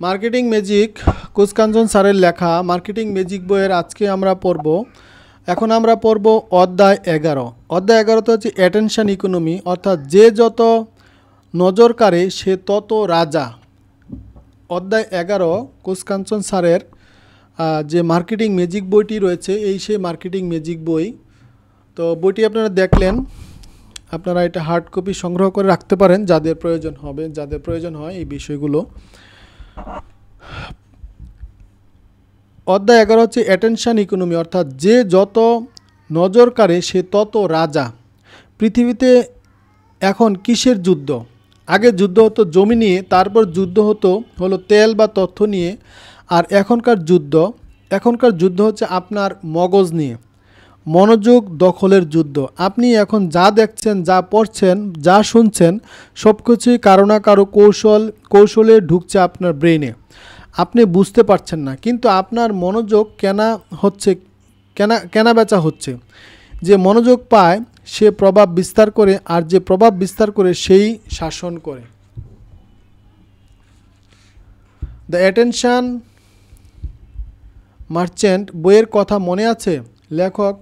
Marketing magic কুচকাঞ্চন স্যারের লেখা marketing magic বইয়ের আজকে আমরা পড়ব। এখন আমরা পড়ব অধ্যায় 11। অধ্যায় 11তে হচ্ছে অ্যাটেনশন ইকোনমি, অর্থাৎ যে যত নজর কাড়ে সে তত রাজা। অধ্যায় 11 কুচকাঞ্চন স্যারের যে মার্কেটিং ম্যাজিক বইটি রয়েছে এই সেই মার্কেটিং ম্যাজিক বই। তো বইটি আপনারা দেখলেন, আপনারা এটা হার্ড কপি সংগ্রহ করে রাখতে পারেন যাদের প্রয়োজন হয় এই বিষয়গুলো। অধ্যায় 11 হচ্ছে অ্যাটেনশন ইকোনমি, অর্থাৎ যে যত নজর কাড়ে সে তত রাজা। পৃথিবীতে এখন কিসের যুদ্ধ? আগে যুদ্ধ হতো জমি নিয়ে, তারপর যুদ্ধ হলো তেল বা তথ্য নিয়ে, আর এখনকার যুদ্ধ হচ্ছে আপনার মগজ নিয়ে, মনোযোগ দখলের যুদ্ধ। আপনি এখন যা দেখছেন, যা পড়ছেন, যা শুনছেন সব কিছুই কারো না কারো কৌশলে ঢুকছে আপনার ব্রেনে। আপনি বুঝতে পারছেন না, কিন্তু আপনার মনোযোগ কেনা বেচা হচ্ছে। যে মনোযোগ পায় সে প্রভাব বিস্তার করে, আর যে প্রভাব বিস্তার করে সেই শাসন করে। দ্য অ্যাটেনশন মার্চেন্ট বইয়ের কথা মনে আছে? লেখক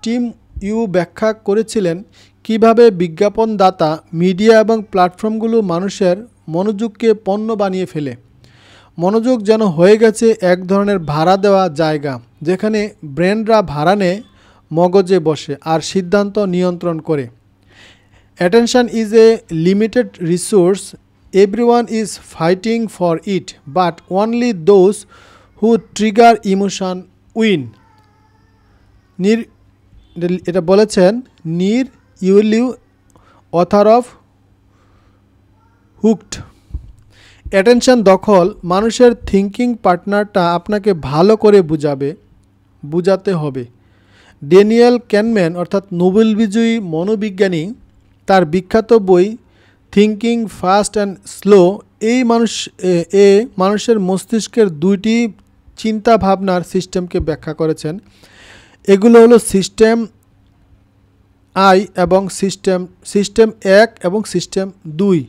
টিম ইউ ব্যাখ্যা করেছিলেন কিভাবে বিজ্ঞাপনদাতা, মিডিয়া এবং প্ল্যাটফর্মগুলো মানুষের মনোযোগকে পণ্য বানিয়ে ফেলে। মনোযোগ যেন হয়ে গেছে এক ধরনের ভাড়া দেওয়া জায়গা, যেখানে ব্র্যান্ডরা ভাড়া নেয়, মগজে বসে আর সিদ্ধান্ত নিয়ন্ত্রণ করে। Attention is a limited resource, everyone is fighting for it, but only those who trigger emotion win. এটা বলেছেন নির ইউলিউ, অথার অফ হুকড। অ্যাটেনশন দখল, মানুষের থিঙ্কিং পার্টনারটা আপনাকে ভালো করে বুঝাতে হবে। ড্যানিয়েল ক্যানম্যান অর্থাৎ নোবেল বিজয়ী মনোবিজ্ঞানী তার বিখ্যাত বই থিঙ্কিং ফাস্ট অ্যান্ড স্লো মানুষের মস্তিষ্কের দুইটি চিন্তা ভাবনার সিস্টেমকে ব্যাখ্যা করেছেন। এগুলো হলো সিস্টেম আই এবং সিস্টেম 1 এবং সিস্টেম 2,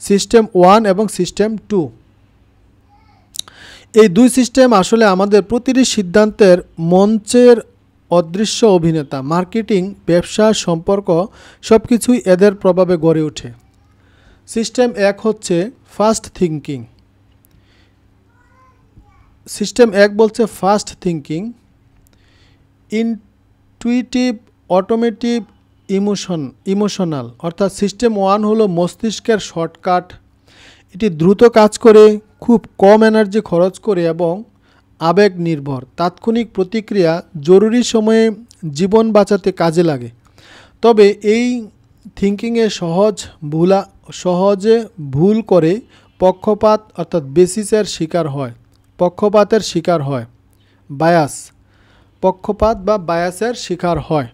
সিস্টেম 1 এবং সিস্টেম 2। এই দুই সিস্টেম আসলে আমাদের প্রতিটি সিদ্ধান্তের মঞ্চের অদৃশ্য অভিনেতা। মার্কেটিং, ব্যবসা, সম্পর্ক সব কিছুই এদের প্রভাবে গড়ে ওঠে। সিস্টেম 1 হচ্ছে ফাস্ট থিঙ্কিং। সিস্টেম 1 বলছে fast thinking, intuitive, automotive, emotional. অর্থাৎ সিস্টেম 1 হলো মস্তিষ্কের শর্টকাট। এটি দ্রুত কাজ করে, খুব কম এনার্জি খরচ করে এবং আবেগ নির্ভর। তাৎক্ষণিক প্রতিক্রিয়া, জরুরি সময়ে জীবন বাঁচাতে কাজে লাগে। তবে এই থিঙ্কিংয়ে সহজে ভুল করে পক্ষপাত অর্থাৎ বেসিসের শিকার হয়, পক্ষপাত বা বায়াসের শিকার হয়।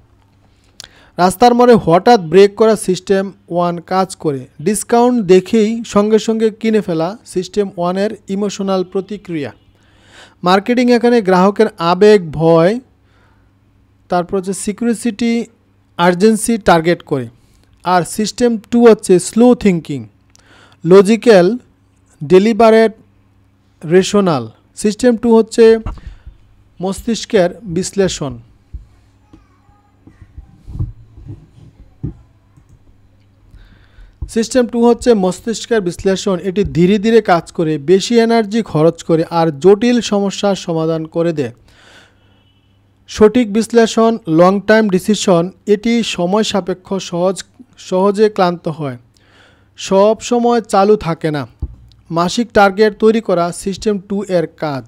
রাস্তার মোড়ে হঠাৎ ব্রেক করা সিস্টেম 1 কাজ করে। ডিসকাউন্ট দেখেই সঙ্গে সঙ্গে কিনে ফেলা সিস্টেম 1 এর ইমোশনাল প্রতিক্রিয়া। মার্কেটিং এখানে গ্রাহকের আবেগ, ভয়, তারপর হচ্ছে সিকিউরিটি, আর্জেন্সি টার্গেট করে। আর সিস্টেম 2 হচ্ছে slow thinking, logical, deliberate, rational. System 2 হচ্ছে মস্তিষ্কের বিশ্লেষণ। সিস্টেম 2 হচ্ছে মস্তিষ্কের বিশ্লেষণ। এটি ধীরে ধীরে কাজ করে, বেশি এনার্জি খরচ করে আর জটিল সমস্যার সমাধান করে দেয়। সঠিক বিশ্লেষণ, লং টাইম ডিসিশন, এটি সময় সাপেক্ষ, সহজে ক্লান্ত হয়, সব সময় চালু থাকে না। মাসিক টার্গেট তৈরি করা সিস্টেম 2 এর কাজ।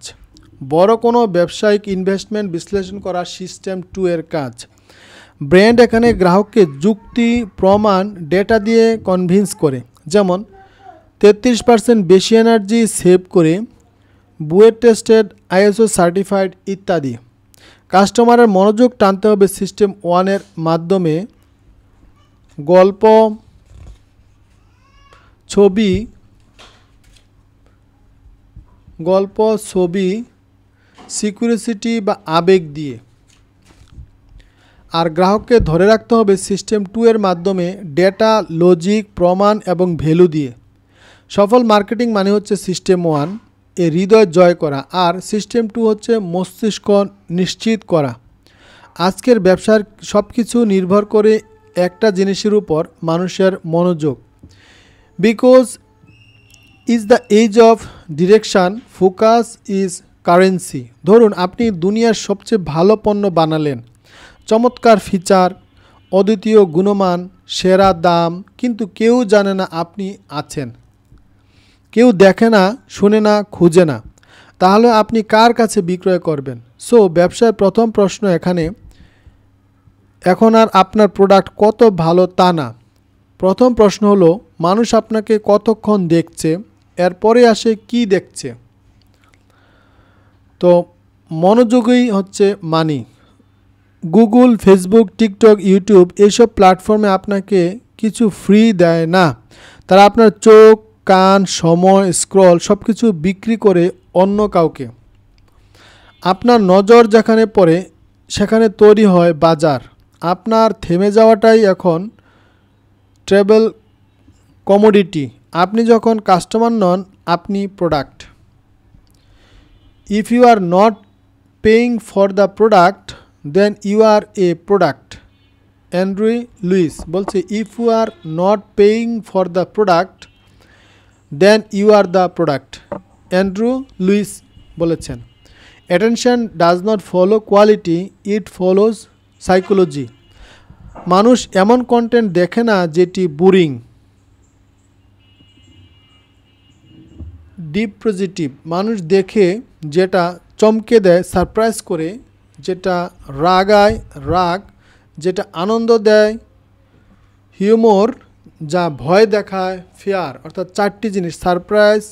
বড় কোনো ব্যবসায়িক ইনভেস্টমেন্ট বিশ্লেষণ করা সিস্টেম 2 এর কাজ। ব্র্যান্ড এখানে গ্রাহককে যুক্তি, প্রমাণ, ডেটা দিয়ে কনভিন্স করে, যেমন 33% বেশি এনার্জি সেভ করে, বুয়েট টেস্টেড, ISO সার্টিফাইড ইত্যাদি। কাস্টমারের মনোযোগ টানতে হবে সিস্টেম 1 এর মাধ্যমে। গল্প, ছবি, সিকিউরিটি বা আবেগ দিয়ে। আর গ্রাহককে ধরে রাখতে হবে সিস্টেম 2 এর মাধ্যমে, ডেটা, লজিক, প্রমাণ এবং ভ্যালু দিয়ে। সফল মার্কেটিং মানে হচ্ছে সিস্টেম 1। এ হৃদয় জয় করা, আর সিস্টেম 2 হচ্ছে মস্তিষ্ক নিশ্চিত করা। আজকের ব্যবসার সব কিছু নির্ভর করে একটা জিনিসের উপর, মানুষের মনোযোগ। Because is the age of direction, focus is currency. ধরুন আপনি দুনিয়ার সবচেয়ে ভালো পণ্য বানালেন, চমৎকার ফিচার, অদ্বিতীয় গুণমান, সেরা দাম, কিন্তু কেউ জানে না আপনি আছেন, কেউ দেখে না, শুনে না, খুঁজে না, তাহলে আপনি কার কাছে বিক্রয় করবেন? সো ব্যবসার প্রথম প্রশ্ন এখানে, এখন আর আপনার প্রোডাক্ট কত ভালো তা না, প্রথম প্রশ্ন হলো মানুষ আপনাকে কতক্ষণ দেখছে, এরপরে আসে কি দেখছে। তো মনোযোগই হচ্ছে মানি। গুগল, ফেসবুক, টিকটক, ইউটিউব এইসব প্ল্যাটফর্মে আপনাকে কিছু ফ্রি দেয় না, তারা আপনার চোখ, কান, সময়, স্ক্রল সব কিছু বিক্রি করে অন্য কাউকে। আপনার নজর যেখানে পড়ে সেখানে তৈরি হয় বাজার। আপনার থেমে যাওয়াটাই এখন ট্রেবল কমোডিটি। আপনি যখন কাস্টমার নন, আপনি product. If you are not paying for the product then you are a product. Andrew Lewis বলছে, if you are not paying for the product then you are the product. Andrew Lewis বলেছেন। Attention does not follow quality, it follows psychology. মানুষ এমন content দেখে না যেটি boring, deep positive. মানুষ দেখে যেটা চমকে দেয়, সারপ্রাইজ করে, যেটা রাগায়, রাগ, যেটা আনন্দ দেয়, হিউমর, যা ভয় দেখায়, ফিয়ার। অর্থাৎ চারটি জিনিস, সারপ্রাইজ,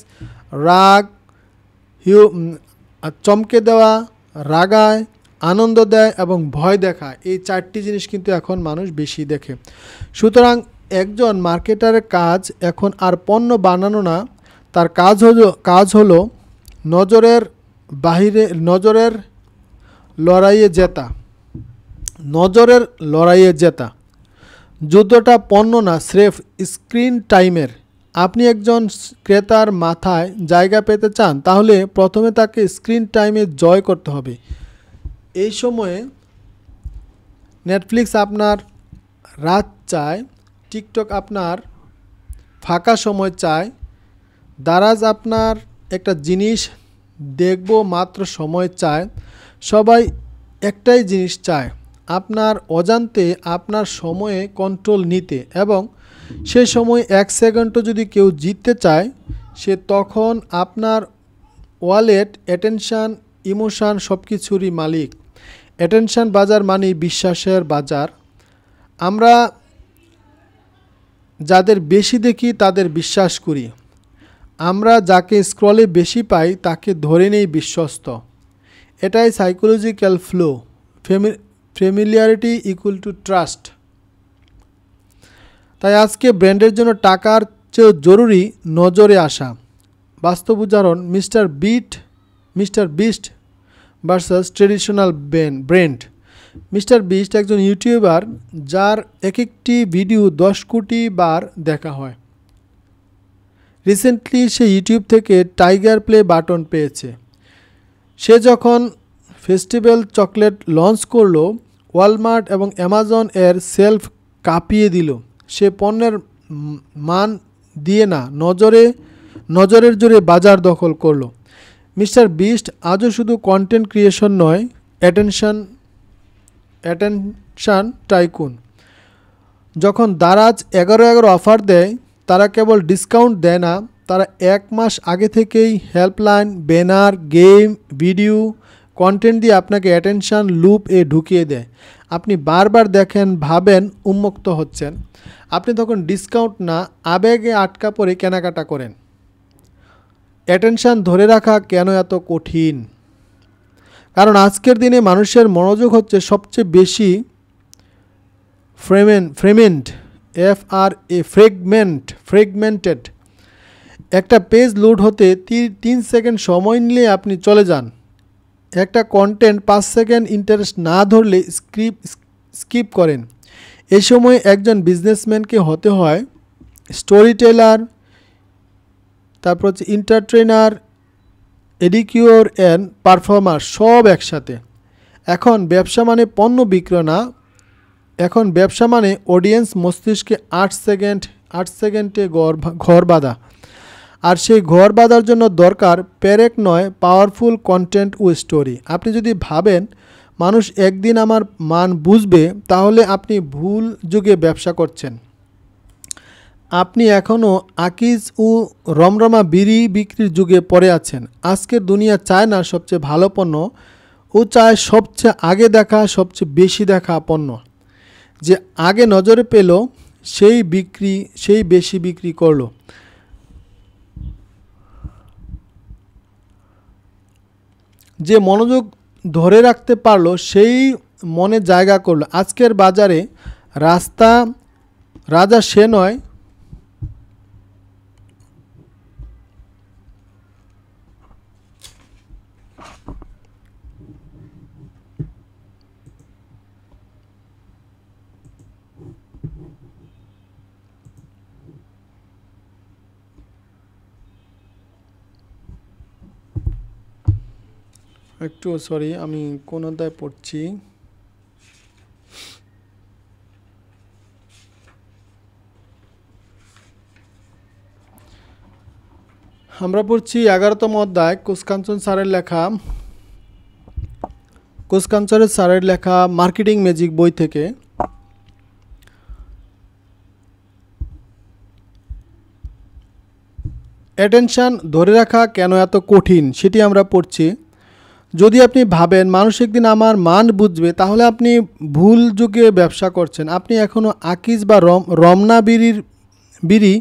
রাগ, চমকে দেওয়া, রাগায়, আনন্দ দেয় এবং ভয় দেখায়। এই চারটি জিনিস কিন্তু এখন মানুষ বেশি দেখে। সুতরাং একজন মার্কেটারের কাজ এখন আর পণ্য বানানো না, তার কাজ হলো নজরের বাহিরে, নজরের লড়াইয়ে জেতা। যুদ্ধটা পণ্য না, স্রেফ স্ক্রিন টাইমের। আপনি একজন ক্রেতার মাথায় জায়গা পেতে চান, তাহলে প্রথমে তাকে স্ক্রিন টাইমে জয় করতে হবে। এই সময়ে নেটফ্লিক্স আপনার রাত চায়, টিকটক আপনার ফাঁকা সময় চায়, দারাজ আপনার একটা জিনিস দেখব মাত্র সময় চায়। সবাই একটাই জিনিস চায়, আপনার অজান্তে আপনার সময়ে কন্ট্রোল নিতে, এবং সে সময় 1 সেকেন্ডও যদি কেউ জিততে চায়, সে তখন আপনার ওয়ালেট, অ্যাটেনশান, ইমোশান সব কিছুরই মালিক। অ্যাটেনশান বাজার মানে বিশ্বাসের বাজার। আমরা যাদের বেশি দেখি তাদের বিশ্বাস করি, আমরা যাকে স্ক্রলে বেশি পাই তাকে ধরে নেই বিশ্বস্ত। এটাই psychological flow. Familiarity equal to trust. তাই আজকে ব্র্যান্ডের জন্য টাকার চেয়েও জরুরি নজরে আসা। বাস্তব উদাহরণ, mister beast versus traditional brand. Mister beast একজন ইউটিউবার যার এক একটি ভিডিও 10 কোটি বার দেখা হয়। রিসেন্টলি সে ইউটিউব থেকে টাইগার প্লে বাটন পেয়েছে। সে যখন ফেস্টিভ্যাল চকলেট লঞ্চ করলো, ওয়ালমার্ট এবং অ্যামাজন এর সেলফ কাঁপিয়ে দিল। সে পণ্যের মান দিয়ে না, নজরের জোরে বাজার দখল করলো। মিস্টার বিস্ট আজও শুধু কন্টেন্ট ক্রিয়েশন নয়, অ্যাটেনশান টাইকুন। যখন দারাজ 11 অফার দেয়, তারা কেবল ডিসকাউন্ট দেয় না, তারা 1 মাস আগে থেকেই helpline, banner, game, video, content দিয়ে আপনাকে অ্যাটেনশান লুপ এ ঢুকিয়ে দেয়। আপনি বারবার দেখেন, ভাবেন, উন্মুক্ত হচ্ছেন। আপনি তখন ডিসকাউন্ট না, আবেগে আটকা পড়ে কেনাকাটা করেন। অ্যাটেনশান ধরে রাখা কেন এত কঠিন? কারণ আজকের দিনে মানুষের মনোযোগ হচ্ছে সবচেয়ে বেশি ফ্রেগমেন্টেড। একটা পেজ লোড হতে 3 সেকেন্ড সময় নিলে আপনি চলে যান। একটা কন্টেন্ট 5 সেকেন্ড ইন্টারেস্ট না ধরলে স্কিপ করেন। এই সময় একজন বিজনেসম্যানকে হতে হয় স্টোরি টেলার, তারপর হচ্ছে এন্টারটেইনার, এডিকিউর অ্যান্ড পারফর্মার সব একসাথে। এখন ব্যবসা মানে পণ্য বিক্রয় না, এখন ব্যবসা মানে অডিয়েন্স মস্তিষ্কে 8 সেকেন্ডে ঘর বাঁধা। আর সেই ঘর বাঁধার জন্য দরকার প্যারেক নয়, পাওয়ারফুল কন্টেন্ট ও স্টোরি। আপনি যদি ভাবেন মানুষ একদিন আমার মান বুঝবে, তাহলে আপনি ভুল যুগে ব্যবসা করছেন। আপনি এখনও আকিজ ও রমরমা বিড়ি বিক্রির যুগে পড়ে আছেন। আজকের দুনিয়া চায় না সবচেয়ে ভালো পণ্য, ও চায় সবচেয়ে আগে দেখা, সবচেয়ে বেশি দেখা পণ্য। যে আগে নজরে পেল সেই বেশি বিক্রি করলো। যে মনোযোগ ধরে রাখতে পারলো সেই মনে জায়গা করলো। আজকের বাজারে রাজা সে নয়, একটু সরি, আমি কোন অধ্যায় পড়ছি। আমরা পড়ছি 11তম অধ্যায়, কুসকাঞ্চন স্যারের লেখা মার্কেটিং ম্যাজিক বই থেকে। অ্যাটেনশন ধরে রাখা কেন এত কঠিন সেটি আমরা পড়ছি। যদি আপনি ভাবেন মানুষ একদিন আমার মান বুঝবে, তাহলে আপনি ভুল যুগে ব্যবসা করছেন। আপনি এখনও আকিজ বা রমনা বিড়ি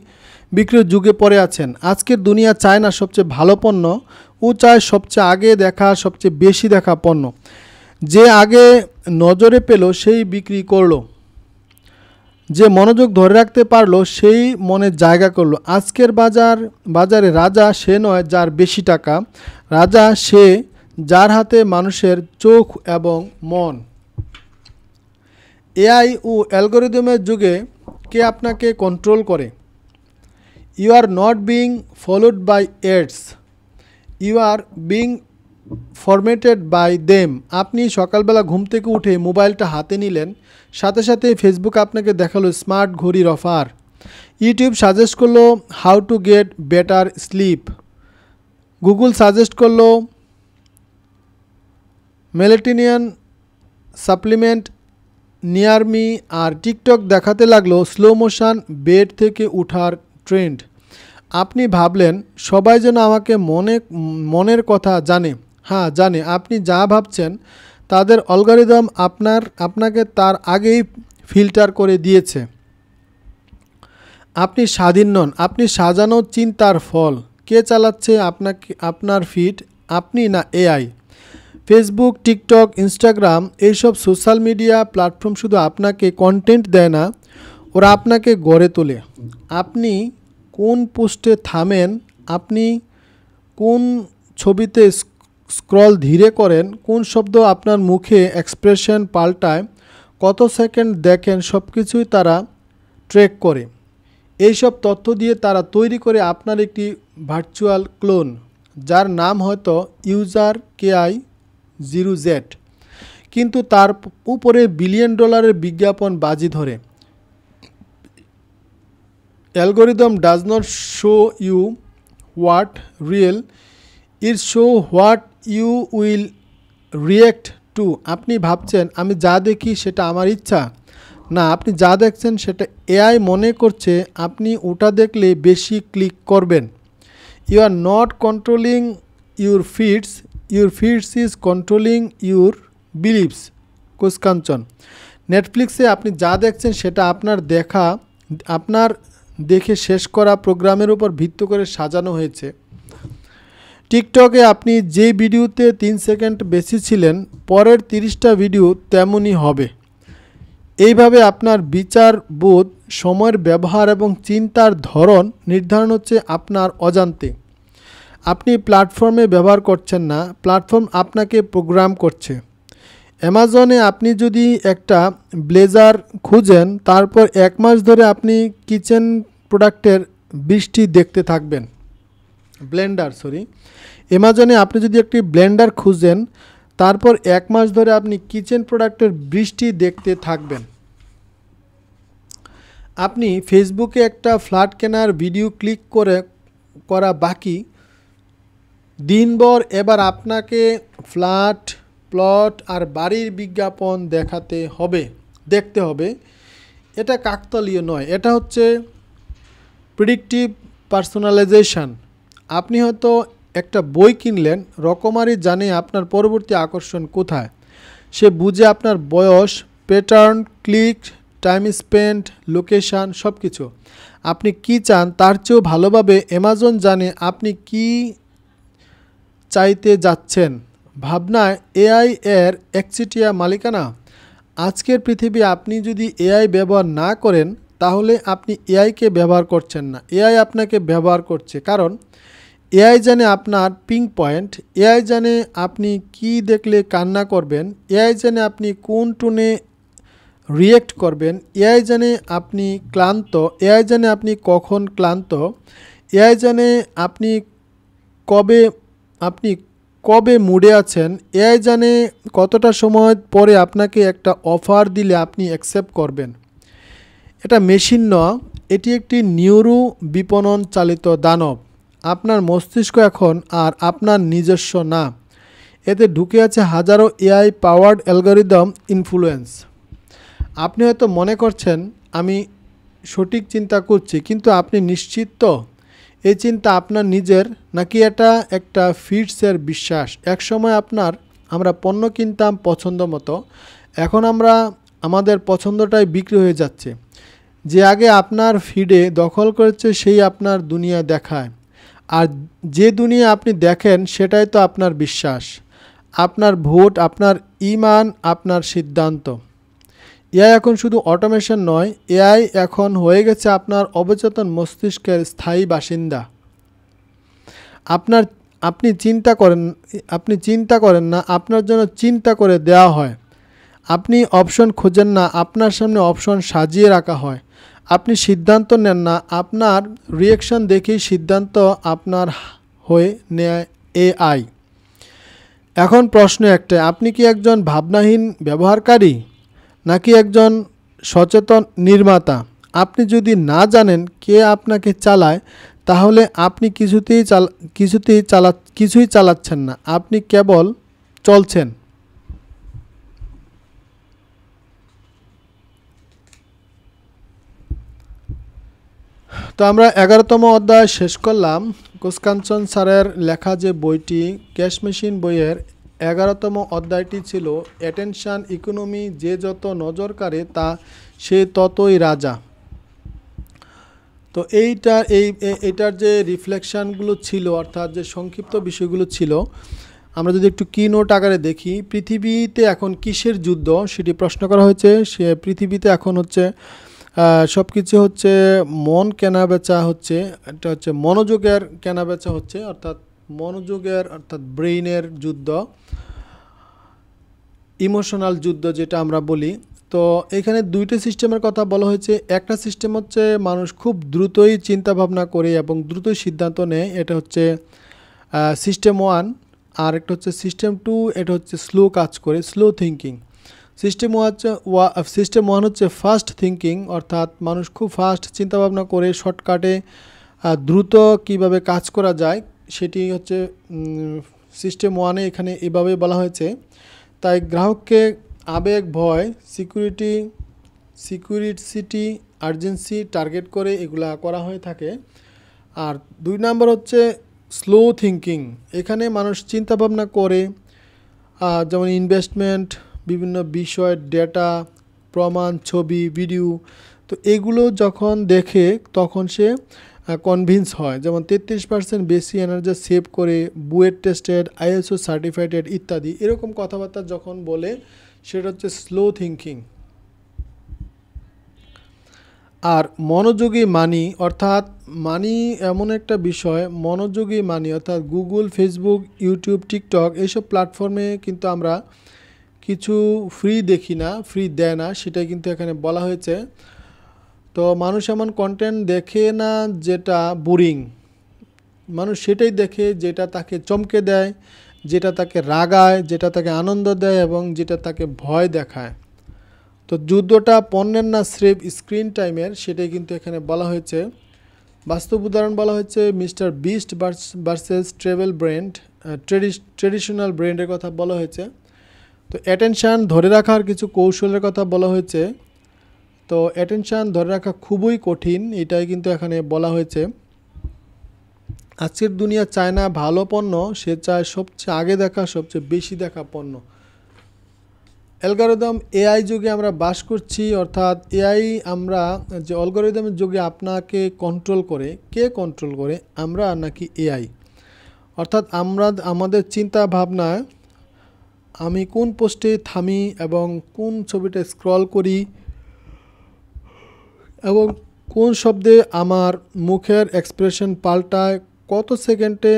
বিক্রির যুগে পড়ে আছেন। আজকের দুনিয়া চায় না সবচেয়ে ভালো পণ্য, ও চায় সবচেয়ে আগে দেখা, সবচেয়ে বেশি দেখা পণ্য। যে আগে নজরে পেল সেই বিক্রি করলো। যে মনোযোগ ধরে রাখতে পারলো সেই মনে জায়গা করলো। আজকের বাজারে রাজা সে নয় যার বেশি টাকা, রাজা সে যার হাতে মানুষের চোখ এবং মন। এআই ও অ্যালগরিদমের যুগে কে আপনাকে কন্ট্রোল করে? You are not being followed by ads, you are being formatted by them. আপনি সকালবেলা ঘুম থেকে উঠে মোবাইলটা হাতে নিলেন, সাথে সাথে ফেসবুক আপনাকে দেখালো স্মার্ট ঘড়ির অফার। ইউটিউব সাজেস্ট করলো how to get better slip, Google suggest করলো মেলাটোনিন সাপ্লিমেন্ট নিয়ার মি, আর টিকটক দেখাতে লাগলো স্লো মোশন বেড থেকে উঠার ট্রেন্ড। আপনি ভাবলেন সবাই যেন আমাকে মনের কথা জানে। হ্যাঁ জানে, আপনি যা ভাবছেন তাদের অ্যালগরিদম আপনাকে তার আগেই ফিল্টার করে দিয়েছে। আপনি স্বাধীন নন, আপনি সাজানো চিন্তার ফল। কে চালাচ্ছে আপনার ফিড, আপনি না এআই? ফেসবুক, টিকটক, ইনস্টাগ্রাম এইসব সোশ্যাল মিডিয়া প্ল্যাটফর্ম শুধু আপনাকে কন্টেন্ট দেয় না, ওরা আপনাকে গড়ে তোলে। আপনি কোন পোস্টে থামেন, আপনি কোন ছবিতে স্ক্রল ধীরে করেন, কোন শব্দ আপনার মুখে এক্সপ্রেশন পাল্টায়, কত সেকেন্ড দেখেন, সব কিছুই তারা ট্র্যাক করে। এইসব তথ্য দিয়ে তারা তৈরি করে আপনার একটি ভার্চুয়াল ক্লোন, যার নাম হয়তো ইউজার KI0Z, কিন্তু তার উপরে $বিলিয়ন বিজ্ঞাপন বাজি ধরে। Algorithm does not show you what real, it show what you will react to. আপনি ভাবছেন আমি যা দেখি সেটা আমার ইচ্ছা, না, আপনি যা দেখছেন সেটা এআই মনে করছে আপনি ওটা দেখলে বেশি ক্লিক করবেন। You are not controlling your feeds is controlling your beliefs. কুসকাঞ্চন। নেটফ্লিক্সে আপনি যা দেখছেন সেটা আপনার দেখে শেষ করা প্রোগ্রামের উপর ভিত্তি করে সাজানো হয়েছে। টিকটকে আপনি যে ভিডিওতে 3 সেকেন্ড বেশি ছিলেন, পরের 30টা ভিডিও তেমনই হবে। এইভাবে আপনার বিচার বোধ, সময়ের ব্যবহার এবং চিন্তার ধরন নির্ধারণ হচ্ছে আপনার অজান্তে। আপনি প্ল্যাটফর্মে ব্যবহার করছেন না, প্ল্যাটফর্ম আপনাকে প্রোগ্রাম করছে। অ্যামাজনে আপনি যদি একটা ব্লেজার খুঁজেন, তারপর 1 মাস ধরে আপনি কিচেন প্রোডাক্টের বৃষ্টি দেখতে থাকবেন। ব্লেন্ডার সরি অ্যামাজনে আপনি যদি একটি ব্লেন্ডার খুঁজেন, তারপর 1 মাস ধরে আপনি কিচেন প্রোডাক্টের বৃষ্টি দেখতে থাকবেন। আপনি ফেসবুকে একটা ফ্ল্যাট কেনার ভিডিও ক্লিক করা বাকি, দিনভর এবার আপনাকে ফ্ল্যাট, প্লট আর বাড়ির বিজ্ঞাপন দেখতে হবে। এটা কাকতালীয় নয়, এটা হচ্ছে প্রেডিক্টিভ পার্সোনালাইজেশন। আপনি হয়তো একটা বই কিনলেন, রকমারি জানে আপনার পরবর্তী আকর্ষণ কোথায়। সে বুঝে আপনার বয়স, pattern, click, time spent, location সব কিছু। আপনি কি চান তার চেয়েও ভালোভাবে অ্যামাজন জানে আপনি কি চাইতে যাচ্ছেন। ভাবনায় এআই এর একচেটিয়া মালিকানা। আজকের পৃথিবী আপনি যদি এআই ব্যবহার না করেন তাহলে আপনি এআইকে ব্যবহার করছেন না, এআই আপনাকে ব্যবহার করছে। কারণ এআই জানে আপনার পিং পয়েন্ট, এআই জানে আপনি কি দেখলে কান্না করবেন, এআই জানে আপনি কোন টোনে রিয়েক্ট করবেন, এআই জানে আপনি ক্লান্ত, এআই জানে আপনি কখন ক্লান্ত, এআই জানে আপনি কবে মুডে আছেন, এআই জানে কতটা সময় পরে আপনাকে একটা অফার দিলে আপনি অ্যাকসেপ্ট করবেন। এটা মেশিন নয়, এটি একটি নিউরো বিপণন চালিত দানব। আপনার মস্তিষ্ক এখন আর আপনার নিজস্ব না, এতে ঢুকে আছে হাজারো এআই পাওয়ার্ড অ্যালগরিদম ইনফ্লুয়েন্স। আপনি হয়তো মনে করছেন আমি সঠিক চিন্তা করছি, কিন্তু আপনি নিশ্চিত তো এই চিন্তা আপনার নিজের, নাকি এটা একটা ফিটসের বিশ্বাস? এক সময় আমরা পণ্য কিনতাম পছন্দ মতো, এখন আমাদের পছন্দটাই বিক্রি হয়ে যাচ্ছে। যে আগে আপনার ফিডে দখল করেছে সেই আপনার দুনিয়া দেখায়, আর যে দুনিয়া আপনি দেখেন সেটাই তো আপনার বিশ্বাস, আপনার ভোট, আপনার ঈমান, আপনার সিদ্ধান্ত। এআই এখন শুধু অটোমেশন নয়, এআই এখন হয়ে গেছে আপনার অবচেতন মস্তিষ্কের স্থায়ী বাসিন্দা। আপনি চিন্তা করেন না, আপনার জন্য চিন্তা করে দেওয়া হয়। আপনি অপশন খোঁজেন না, আপনার সামনে অপশন সাজিয়ে রাখা হয়। আপনি সিদ্ধান্ত নেন না, আপনার রিঅ্যাকশন দেখেই সিদ্ধান্ত আপনার হয়ে নেয় এআই। এখন প্রশ্ন একটাই, আপনি কি একজন ভাবনাহীন ব্যবহারকারী নাকি একজন সচেতন নির্মাতা? আপনি যদি না জানেন কে আপনাকে চালায়, তাহলে আপনি কিছুই চালাচ্ছেন না, আপনি কেবল চলছেন। তো আমরা 11তম অধ্যায় শেষ করলাম। কোষকাঞ্চন স্যারের লেখা যে বইটি ক্যাশ মেশিন বইয়ের 11তম অধ্যায়টি ছিল অ্যাটেনশন ইকোনমি, যে যত নজর কাড়ে সে ততই রাজা। তো এইটার যে রিফ্লেকশানগুলো ছিল, অর্থাৎ যে সংক্ষিপ্ত বিষয়গুলো ছিল, আমরা যদি একটু কি নোট আকারে দেখি, পৃথিবীতে এখন কিসের যুদ্ধ সেটি প্রশ্ন করা হয়েছে। সে পৃথিবীতে এখন হচ্ছে সব কিছু হচ্ছে মন কেনাবেচা হচ্ছে, এটা হচ্ছে মনোযোগের কেনাবেচা হচ্ছে, অর্থাৎ ব্রেইনের যুদ্ধ, ইমোশনাল যুদ্ধ যেটা আমরা বলি। তো এখানে দুইটা সিস্টেমের কথা বলা হয়েছে। একটা সিস্টেম হচ্ছে মানুষ খুব দ্রুতই চিন্তা ভাবনা করে এবং দ্রুতই সিদ্ধান্ত নেয়, এটা হচ্ছে সিস্টেম 1। আর একটা হচ্ছে সিস্টেম 2, এটা হচ্ছে স্লো কাজ করে, স্লো থিঙ্কিং। সিস্টেম 1 হচ্ছে ফাস্ট থিঙ্কিং, অর্থাৎ মানুষ খুব ফাস্ট চিন্তাভাবনা করে শর্টকাটে দ্রুত কিভাবে কাজ করা যায় সেটি হচ্ছে সিস্টেম 1-এ এখানে এভাবে বলা হয়েছে। তাই গ্রাহককে আবেগ, ভয়, সিকিউরিটি, আর্জেন্সি টার্গেট করে এগুলা করা হয়ে থাকে। আর 2 নম্বর হচ্ছে স্লো থিঙ্কিং। এখানে মানুষ চিন্তাভাবনা করে, যেমন ইনভেস্টমেন্ট, বিভিন্ন বিষয়, ডেটা, প্রমাণ, ছবি, ভিডিও, তো এগুলো যখন দেখে তখন সে কনভিন্স হয়। যেমন 33% বেশি এনার্জি সেভ করে, বুয়েট টেস্টেড, আইএসও সার্টিফাইড ইত্যাদি, এরকম কথাবার্তা যখন বলে সেটা হচ্ছে স্লো থিঙ্কিং। আর মনোযোগী মানি, অর্থাৎ মানি এমন একটা বিষয়, মনোযোগী মানি অর্থাৎ গুগল, ফেসবুক, ইউটিউব, টিকটক এইসব প্ল্যাটফর্মে কিন্তু আমরা কিছু ফ্রি দেখি না, ফ্রি দেয় না, সেটাই কিন্তু এখানে বলা হয়েছে। তো মানুষ এমন কন্টেন্ট দেখে না যেটা বোরিং, মানুষ সেটাই দেখে যেটা তাকে চমকে দেয়, যেটা তাকে রাগায়, যেটা তাকে আনন্দ দেয় এবং যেটা তাকে ভয় দেখায়। তো যুদ্ধটা পণ্যের না স্রেফ স্ক্রিন টাইমের, সেটাই কিন্তু এখানে বলা হয়েছে। বাস্তব উদাহরণ বলা হচ্ছে mister beast versus travel brand, traditional ব্র্যান্ডের কথা বলা হয়েছে। তো অ্যাটেনশান ধরে রাখার কিছু কৌশলের কথা বলা হয়েছে। তো অ্যাটেনশান ধরে রাখা খুবই কঠিন, এটাই কিন্তু এখানে বলা হয়েছে। আজকের দুনিয়া চায় না ভালো পণ্য, সে চায় সবচেয়ে আগে দেখা, সবচেয়ে বেশি দেখা পণ্য। অ্যালগরিদম এআই যুগে আমরা বাস করছি, অর্থাৎ এআই আমরা যে অ্যালগরিদমের যুগে আপনাকে কন্ট্রোল করে, কে কন্ট্রোল করে, আমরা নাকি এআই? অর্থাৎ আমরা আমাদের চিন্তা ভাবনায় আমি কোন পোস্টে থামি এবং কোন ছবিটা স্ক্রল করি এবং কোন শব্দে আমার মুখের এক্সপ্রেশন পাল্টায়, কত সেকেন্ডে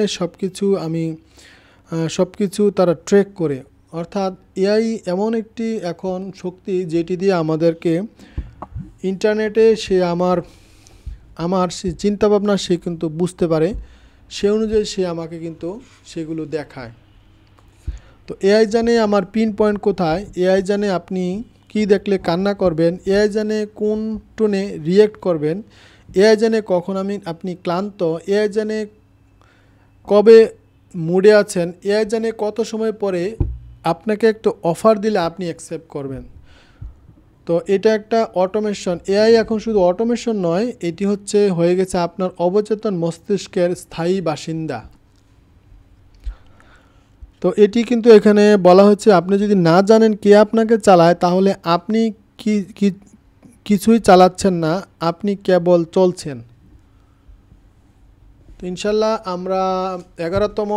সব কিছু তারা ট্র্যাক করে। অর্থাৎ এআই এমন একটি এখন শক্তি যেটি দিয়ে আমাদেরকে ইন্টারনেটে সে আমার সে চিন্তাভাবনা সে কিন্তু বুঝতে পারে, সে অনুযায়ী সে আমাকে কিন্তু সেগুলো দেখায়। তো এআই জানে আমার পিন পয়েন্ট কোথায়, এআই জানে আপনি কি দেখলে কান্না করবেন, এআই জানে কোন টোনে রিয়্যাক্ট করবেন, এআই জানে কখন আপনি ক্লান্ত, এআই জানে কবে মুডে আছেন, এআই জানে কত সময় পরে আপনাকে একটা অফার দিলে আপনি অ্যাকসেপ্ট করবেন। তো এটা একটা অটোমেশন। এআই এখন শুধু অটোমেশন নয়, এটি হয়ে গেছে আপনার অবচেতন মস্তিষ্কের স্থায়ী বাসিন্দা। তো এটি কিন্তু এখানে বলা হচ্ছে আপনি যদি না জানেন কে আপনাকে চালায়, তাহলে আপনি কিছুই চালাচ্ছেন না, আপনি কেবল চলছেন। তো ইনশাল্লাহ আমরা 11তম